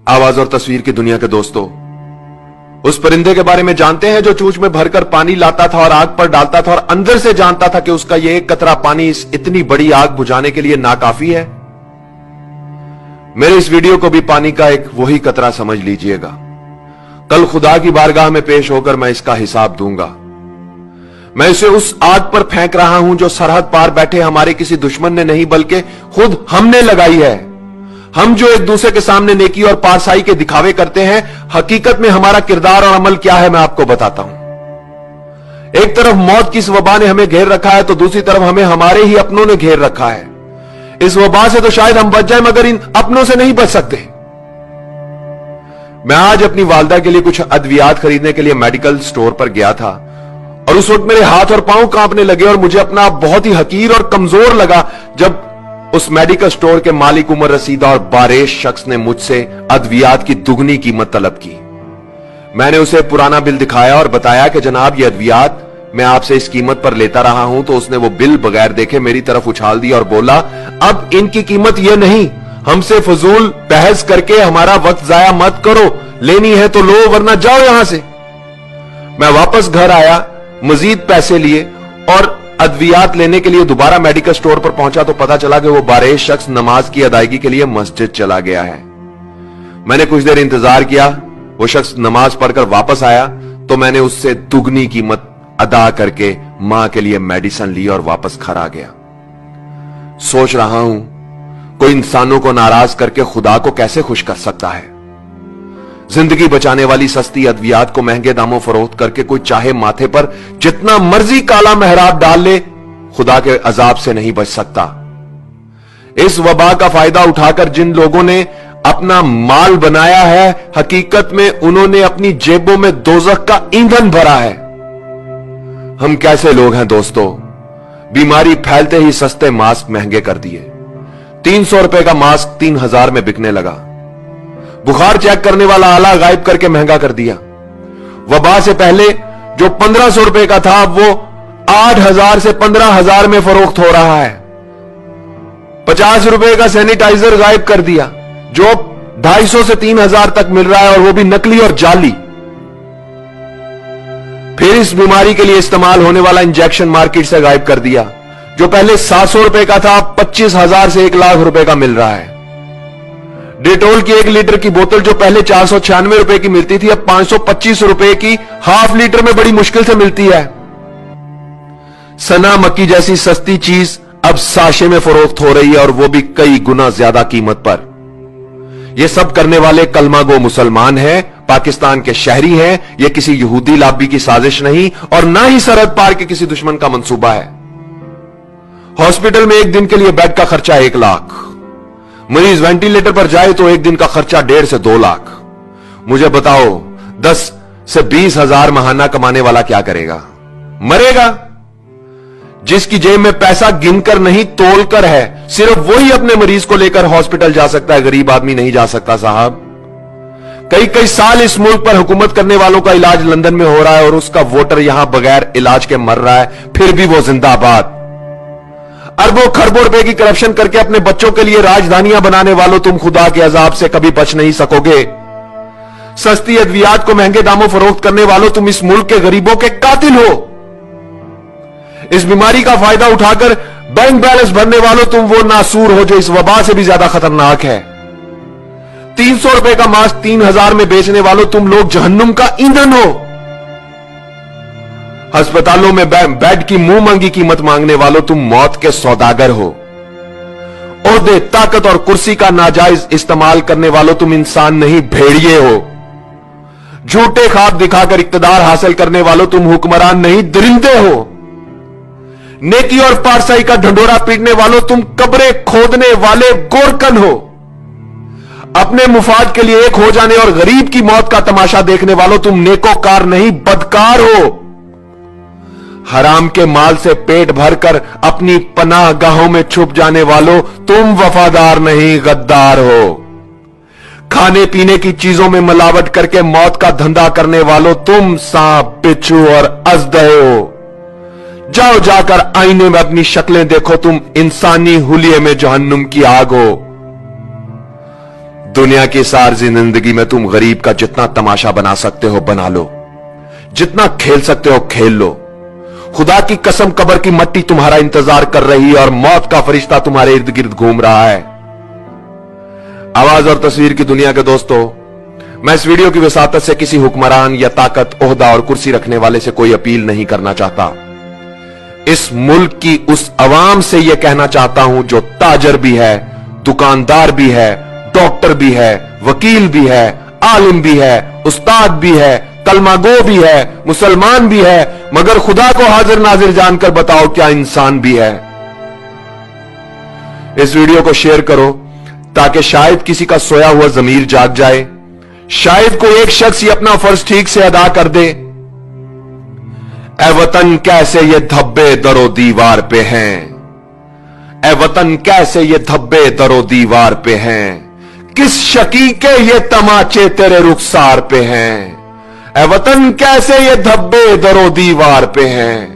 आवाज और तस्वीर की दुनिया के दोस्तों, उस परिंदे के बारे में जानते हैं जो चूंच में भरकर पानी लाता था और आग पर डालता था और अंदर से जानता था कि उसका यह एक कतरा पानी इस इतनी बड़ी आग बुझाने के लिए नाकाफी है। मेरे इस वीडियो को भी पानी का एक वही कतरा समझ लीजिएगा। कल खुदा की बारगाह में पेश होकर मैं इसका हिसाब दूंगा। मैं इसे उस आग पर फेंक रहा हूं जो सरहद पार बैठे हमारे किसी दुश्मन ने नहीं बल्कि खुद हमने लगाई है। हम जो एक दूसरे के सामने नेकी और पारसाई के दिखावे करते हैं, हकीकत में हमारा किरदार और अमल क्या है मैं आपको बताता हूं। एक तरफ मौत की इस वबा ने हमें घेर रखा है तो दूसरी तरफ हमें हमारे ही अपनों ने घेर रखा है। इस वबा से तो शायद हम बच जाए मगर इन अपनों से नहीं बच सकते। मैं आज अपनी वालदा के लिए कुछ अद्वियात खरीदने के लिए मेडिकल स्टोर पर गया था और उस वक्त मेरे हाथ और पांव कांपने लगे और मुझे अपना बहुत ही हकीर और कमजोर लगा जब उस मेडिकल स्टोर के मालिक उमर रसीदा और बारेश शख्स ने मुझसे अद्वियात की दुगनी कीमत तलब की। मैंने उसे पुराना बिल दिखाया और बताया कि जनाब ये अद्वियात मैं आपसे इस कीमत पर लेता रहा हूं। तो उसने वो बिल बगैर देखे मेरी तरफ उछाल दिया और बोला, अब इनकी कीमत ये नहीं, हमसे फजूल बहस करके हमारा वक्त जाया मत करो, लेनी है तो लो वरना जाओ यहां से। मैं वापस घर आया, मजीद पैसे लिए और अद्वियात लेने के लिए दोबारा मेडिकल स्टोर पर पहुंचा तो पता चला कि वो बारेश शख्स नमाज की अदायगी के लिए मस्जिद चला गया है। मैंने कुछ देर इंतजार किया, वो शख्स नमाज पढ़कर वापस आया तो मैंने उससे दुगनी कीमत अदा करके मां के लिए मेडिसिन ली और वापस घर आ गया। सोच रहा हूं कोई इंसानों को नाराज करके खुदा को कैसे खुश कर सकता है। जिंदगी बचाने वाली सस्ती अद्वियात को महंगे दामों फरोख्त करके कोई चाहे माथे पर जितना मर्जी काला मेहराब डाल ले, खुदा के अजाब से नहीं बच सकता। इस वबा का फायदा उठाकर जिन लोगों ने अपना माल बनाया है, हकीकत में उन्होंने अपनी जेबों में दोजख का ईंधन भरा है। हम कैसे लोग हैं दोस्तों, बीमारी फैलते ही सस्ते मास्क महंगे कर दिए। 300 रुपए का मास्क 3000 में बिकने लगा। बुखार चेक करने वाला आला गायब करके महंगा कर दिया। वबा से पहले जो 1500 रुपए का था वो 8000 से 15000 में फरोख्त हो रहा है। 50 रुपए का सैनिटाइजर गायब कर दिया जो 250 से 3000 तक मिल रहा है और वो भी नकली और जाली। फिर इस बीमारी के लिए इस्तेमाल होने वाला इंजेक्शन मार्केट से गायब कर दिया जो पहले 700 रुपए का था, 25,000 से 1 लाख रुपए का मिल रहा है। डेटोल की 1 लीटर की बोतल जो पहले 496 रुपए की मिलती थी अब 525 रुपए की हाफ लीटर में बड़ी मुश्किल से मिलती है। सना मक्की जैसी सस्ती चीज अब साशे में फरोख्त हो रही है और वो भी कई गुना ज्यादा कीमत पर। ये सब करने वाले कलमागो मुसलमान हैं, पाकिस्तान के शहरी हैं। यह किसी यहूदी लाबी की साजिश नहीं और ना ही सरहद पार के किसी दुश्मन का मंसूबा है। हॉस्पिटल में एक दिन के लिए बेड का खर्चा 1 लाख, मरीज वेंटिलेटर पर जाए तो एक दिन का खर्चा 1.5 से 2 लाख। मुझे बताओ 10 से 20 हजार महाना कमाने वाला क्या करेगा? मरेगा। जिसकी जेब में पैसा गिनकर नहीं तोलकर है, सिर्फ वही अपने मरीज को लेकर हॉस्पिटल जा सकता है, गरीब आदमी नहीं जा सकता साहब। कई साल इस मुल्क पर हुकूमत करने वालों का इलाज लंदन में हो रहा है और उसका वोटर यहां बगैर इलाज के मर रहा है, फिर भी वो जिंदाबाद। अरबों खरबों रुपए की करप्शन करके अपने बच्चों के लिए राजधानियां बनाने वालों, तुम खुदा के अजाब से कभी बच नहीं सकोगे। सस्ती अद्वियात को महंगे दामों फरोख्त करने वालों, तुम इस मुल्क के गरीबों के कातिल हो। इस बीमारी का फायदा उठाकर बैंक बैलेंस भरने वालों, तुम वो नासूर हो जो इस वबा से भी ज्यादा खतरनाक है। 300 रुपए का मास्क 3000 में बेचने वालों, तुम लोग जहन्नुम का ईंधन हो। अस्पतालों में बेड की मुंह मांगी कीमत मांगने वालों, तुम मौत के सौदागर हो। ओहदे, ताकत और कुर्सी का नाजायज इस्तेमाल करने वालों, तुम इंसान नहीं भेड़िए हो। झूठे ख्वाब दिखाकर इक्तदार हासिल करने वालों, तुम हुक्मरान नहीं दरिंदे हो। नेकी और पारसाई का ढंडोरा पीटने वालों, तुम कब्रें खोदने वाले गोरकन हो। अपने मुफाद के लिए एक हो जाने और गरीब की मौत का तमाशा देखने वालों, तुम नेकोकार नहीं बदकार हो। हराम के माल से पेट भरकर अपनी पनाह गाहों में छुप जाने वालों, तुम वफादार नहीं गद्दार हो। खाने पीने की चीजों में मिलावट करके मौत का धंधा करने वालों, तुम सांप, बिच्छू और अजदहे हो। जाओ जाकर आईने में अपनी शक्लें देखो, तुम इंसानी हुलिये में जहन्नुम की आग हो। दुनिया की सारी जिंदगी में तुम गरीब का जितना तमाशा बना सकते हो बना लो, जितना खेल सकते हो खेल लो। खुदा की कसम कब्र की मट्टी तुम्हारा इंतजार कर रही है और मौत का फरिश्ता तुम्हारे इर्द गिर्द घूम रहा है। आवाज और तस्वीर की दुनिया के दोस्तों, मैं इस वीडियो की वसातत से किसी हुक्मरान या ताकत, ओहदा और कुर्सी रखने वाले से कोई अपील नहीं करना चाहता। इस मुल्क की उस अवाम से यह कहना चाहता हूं जो ताजर भी है, दुकानदार भी है, डॉक्टर भी है, वकील भी है, आलिम भी है, उस्ताद भी है, कलमागो भी है, मुसलमान भी है, मगर खुदा को हाजिर नाजिर जानकर बताओ क्या इंसान भी है। इस वीडियो को शेयर करो ताकि शायद किसी का सोया हुआ जमीर जाग जाए, शायद कोई एक शख्स ही अपना फर्ज ठीक से अदा कर दे। ए वतन कैसे ये धब्बे दरो दीवार पे हैं, ए वतन कैसे ये धब्बे दरो दीवार पे हैं, किस शकी के ये तमाचे तेरे रुखसार पे हैं। ए वतन कैसे ये धब्बे दरो दीवार पे हैं।